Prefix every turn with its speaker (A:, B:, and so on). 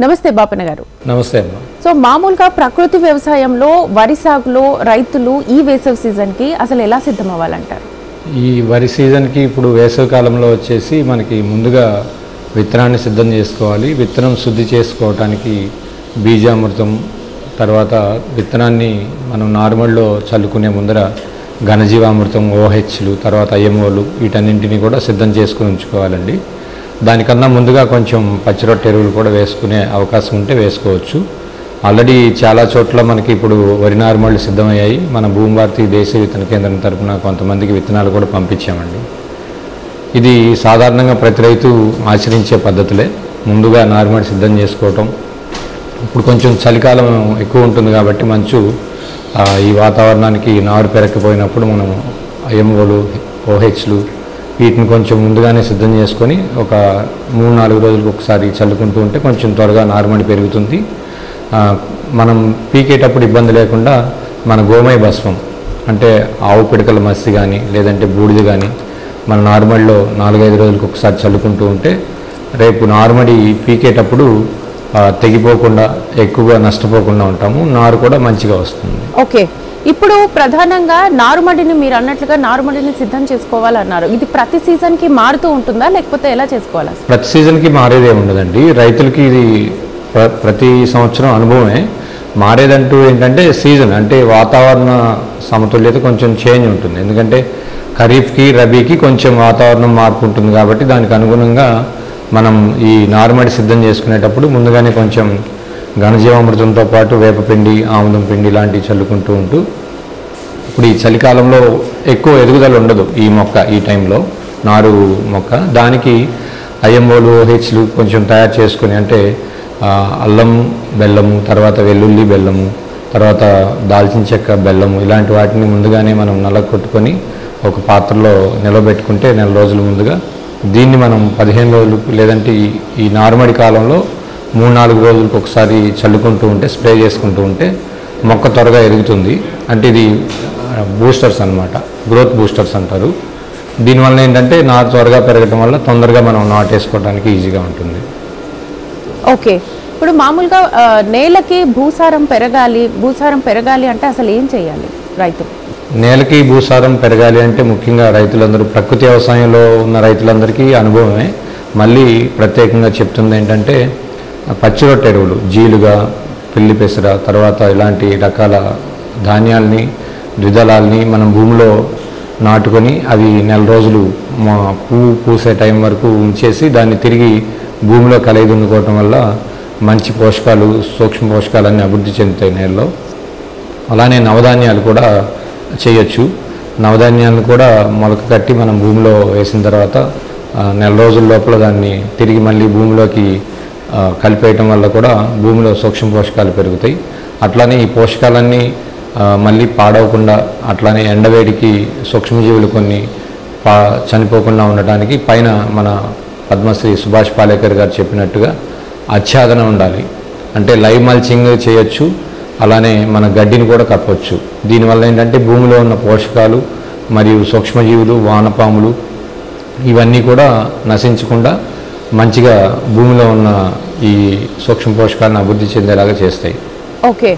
A: నమస్తే బాపన్న గారు.
B: నమస్తే అమ్మ.
A: సో మామూలుగా ప్రకృతి వ్యవసాయంలో వరి సాగులో రైతులు ఈ వేసవి సీజన్కి అసలు ఎలా సిద్ధం అవ్వాలంటారు?
B: ఈ వరి సీజన్కి ఇప్పుడు వేసవి కాలంలో వచ్చేసి మనకి ముందుగా విత్తనాన్ని సిద్ధం చేసుకోవాలి. విత్తనం శుద్ధి చేసుకోవటానికి బీజామృతం, తర్వాత విత్తనాన్ని మనం నార్మల్లో చల్లుకునే ముందర ఘనజీవామృతం, ఓహెచ్లు, తర్వాత ఐఎంఓలు వీటన్నింటినీ కూడా సిద్ధం చేసుకుని ఉంచుకోవాలండి. దానికన్నా ముందుగా కొంచెం పచ్చిరొట్ట ఎరువులు కూడా వేసుకునే అవకాశం ఉంటే వేసుకోవచ్చు. ఆల్రెడీ చాలా చోట్ల మనకి ఇప్పుడు వరి నారుమళ్ళు సిద్ధమయ్యాయి. మన భూమిభారతి దేశీయ విత్తన కేంద్రం తరఫున కొంతమందికి విత్తనాలు కూడా పంపించామండి. ఇది సాధారణంగా ప్రతి రైతు ఆచరించే పద్ధతులే. ముందుగా నారుమడి సిద్ధం చేసుకోవటం. ఇప్పుడు కొంచెం చలికాలం ఎక్కువ ఉంటుంది కాబట్టి మంచు ఈ వాతావరణానికి నారు పెరగకపోయినప్పుడు మనం ఐఎంఓలు, ఓహెచ్లు వీటిని కొంచెం ముందుగానే సిద్ధం చేసుకొని ఒక 3-4 రోజులకు ఒకసారి చల్లుకుంటూ ఉంటే కొంచెం త్వరగా నారుమడి పెరుగుతుంది. మనం పీకేటప్పుడు ఇబ్బంది లేకుండా మన గోమయ భస్మం అంటే ఆవు పిడకల మస్సి కానీ లేదంటే బూడిద కానీ మన నారుమడిలో 4-5 రోజులకు ఒకసారి చల్లుకుంటూ ఉంటే రేపు నారుమడి పీకేటప్పుడు తెగిపోకుండా ఎక్కువగా నష్టపోకుండా ఉంటాము. నారు కూడా మంచిగా వస్తుంది.
A: ఓకే, ఇప్పుడు ప్రధానంగా నారుమడిని మీరు అన్నట్లుగా నారుమడిని సిద్ధం చేసుకోవాలన్నారు. ఇది ప్రతి సీజన్కి మారుతూ ఉంటుందా లేకపోతే ఎలా చేసుకోవాలి?
B: ప్రతి సీజన్కి మారేదే ఉండదండి. రైతులకి ఇది ప్రతి సంవత్సరం అనుభవమే. మారేదంటూ ఏంటంటే సీజన్ అంటే వాతావరణ సమతుల్యత కొంచెం చేంజ్ ఉంటుంది. ఎందుకంటే ఖరీఫ్కి, రబీకి కొంచెం వాతావరణం మార్పు ఉంటుంది కాబట్టి దానికి అనుగుణంగా మనం ఈ నారుమడి సిద్ధం చేసుకునేటప్పుడు ముందుగానే కొంచెం ఘనజీవామృతంతో పాటు వేపపిండి, ఆముదం పిండి ఇలాంటివి చల్లుకుంటూ ఉంటూ ఇప్పుడు ఈ చలికాలంలో ఎక్కువ ఎదుగుదల ఉండదు ఈ మొక్క, ఈ టైంలో నారు మొక్క. దానికి ఐఎంఓలు, ఓహెచ్లు కొంచెం తయారు చేసుకొని అంటే అల్లం బెల్లము, తర్వాత వెల్లుల్లి బెల్లము, తర్వాత దాల్చిన చెక్క బెల్లము ఇలాంటి వాటిని ముందుగానే మనం నలగొట్టుకొని ఒక పాత్రలో నిలబెట్టుకుంటే 4 రోజుల ముందుగా దీన్ని మనం 15 రోజులు లేదంటే ఈ నారుమడి కాలంలో 3-4 రోజులకు ఒకసారి చల్లుకుంటూ ఉంటే, స్ప్రే చేసుకుంటూ ఉంటే మొక్క త్వరగా ఎదుగుతుంది. అంటే ఇది బూస్టర్స్ అన్నమాట, గ్రోత్ బూస్టర్స్ అంటారు. దీనివల్ల ఏంటంటే నారు త్వరగా పెరగడం వల్ల తొందరగా మనం నాటేసుకోవడానికి ఈజీగా ఉంటుంది.
A: ఓకే, ఇప్పుడు మామూలుగా నేలకి భూసారం పెరగాలి అంటే అసలు ఏం చేయాలి రైతులు?
B: నేలకి భూసారం పెరగాలి అంటే ముఖ్యంగా రైతులందరూ, ప్రకృతి వ్యవసాయంలో ఉన్న రైతులందరికీ అనుభవమే. మళ్ళీ ప్రత్యేకంగా చెప్తుంది ఏంటంటే పచ్చిరొట్ట ఎరువులు, జీలుగా, పిల్లి పెసర, తర్వాత ఇలాంటి రకాల ధాన్యాల్ని, ద్విదళాలని మనం భూమిలో నాటుకొని అవి 4 రోజులు పువ్వు పూసే టైం వరకు ఉంచేసి దాన్ని తిరిగి భూమిలో కలయిదున్నుకోవటం వల్ల మంచి పోషకాలు, సూక్ష్మ పోషకాలన్నీ అభివృద్ధి చెందుతాయి నేలలో. అలానే నవధాన్యాలు కూడా చేయొచ్చు. నవధాన్యాలను కూడా మొలక కట్టి మనం భూమిలో వేసిన తర్వాత 4 రోజుల లోపల దాన్ని తిరిగి మళ్ళీ భూమిలోకి కలిపేయటం వల్ల కూడా భూమిలో సూక్ష్మ పోషకాలు పెరుగుతాయి. అట్లానే ఈ పోషకాలన్నీ మళ్ళీ పాడవకుండా, అట్లానే ఎండవేడికి సూక్ష్మజీవులు కొన్ని చనిపోకుండా ఉండటానికి పైన మన పద్మశ్రీ సుభాష్ పాలేకర్ గారు చెప్పినట్టుగా ఆచ్ఛాదన ఉండాలి. అంటే లైవ్ మల్చింగ్ చేయొచ్చు, అలానే మన గడ్డిని కూడా కప్పవచ్చు. దీనివల్ల ఏంటంటే భూమిలో ఉన్న పోషకాలు మరియు సూక్ష్మజీవులు, వానపాములు ఇవన్నీ కూడా నశించకుండా మంచిగా భూమిలో ఉన్న ఈ సూక్ష్మ పోషకాలను అభివృద్ధి చెందేలాగా చేస్తాయి.
A: ఓకే.